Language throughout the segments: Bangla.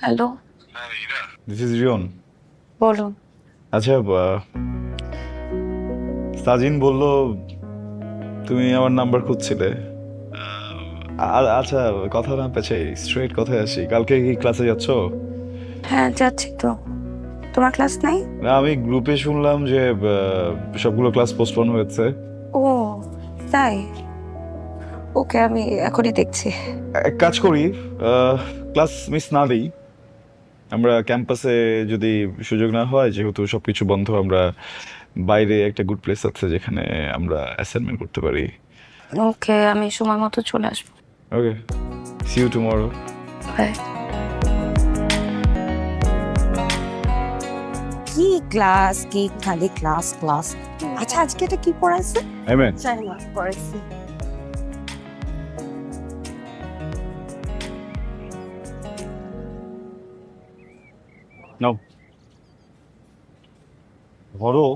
Hello, this is রিয়ন। বলুন। আচ্ছা, সাজিন বলল তুমি আমার নাম্বার খুঁজছিলে। আচ্ছা, কথা না পেছাই, স্ট্রেট কথায় আসি। কালকে কি ক্লাসে যাচ্ছ? হ্যাঁ, যাচ্ছি তো। তোমার ক্লাস নাই? না, আমি গ্রুপে শুনলাম যে সবগুলো ক্লাস পোস্টপোন হয়েছে। ও, তাই? ওকে, আমি এখনই দেখছি। এক কাজ করি, ক্লাস মিস না দিই। আমরা ক্যাম্পাসে যদি সুযোগ না হয়, যেহেতু সবকিছু বন্ধ, আমরা বাইরে একটা গুড প্লেস আছে যেখানে আমরা অ্যাসাইনমেন্ট করতে পারি। ওকে, আমি সময় মতো চলে আসবো। ওকে, সি ইউ টুমরো। বাই। কি ক্লাস, কি খালি ক্লাস ক্লাস। আচ্ছা, আজকে এটা কি পড়াইছে? আমেন। জানি না, পড়াইছে। নাও ধরো।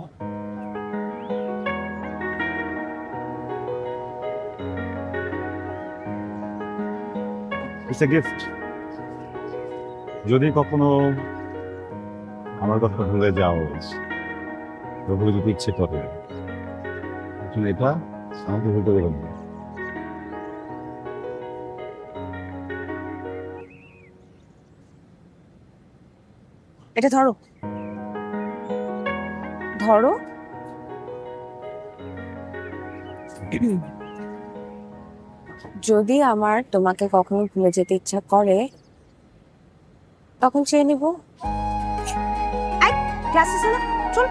It's a gift. যদি কখনো আমার কথা ভুলে যাও, ভুলে যদি ইচ্ছে করে, তুমি এটা আমাকে ভুলতে দেবেন না। এটা ধরো, ধরো। যদি আমার তোমাকে কখনো ভুলে যেতে ইচ্ছা করে, তখন চেয়ে নিব। ক্লাস আছে না, চল।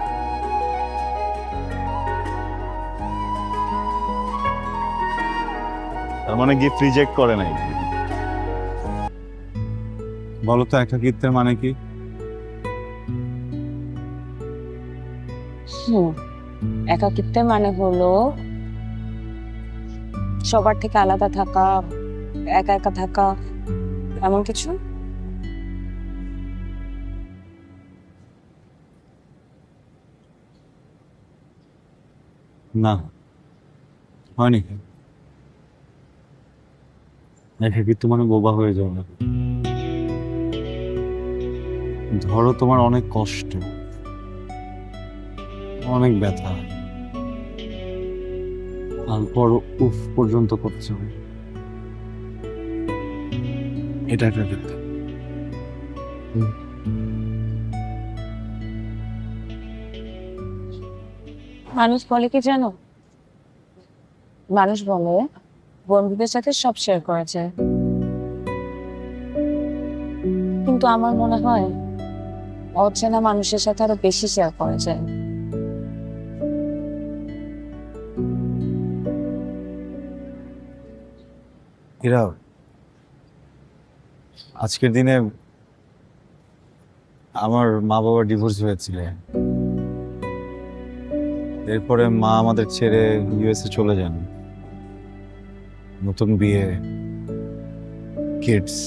তার মানে গিফট রিজেক্ট করে নাই? বলো তো একাকিত্বের মানে কি? একাকিত্বের মানে হলো সবার থেকে আলাদা থাকা, একা একা থাকা, এমন কিছু। না, হয়নি। একাকিত্ব মানে বোবা হয়ে যাও না। ধরো তোমার অনেক কষ্ট, অনেক ব্যথা, তারপর উফ পর্যন্ত করছো, এটা একাকিত্ব। মানুষ বলে কি জানো, মানুষ বলে বন্ধুদের সাথে সব শেয়ার করা যায়, কিন্তু আমার মনে হয় অচেনা মানুষের সাথে আরো বেশি শেয়ার করা যায়। এরা আজকের দিনে আমার মা বাবার ডিভোর্স হয়েছিল। এরপরে মা আমাদের ছেড়ে ইউএসএ চলে যান। নতুন বিয়ে, কিডস।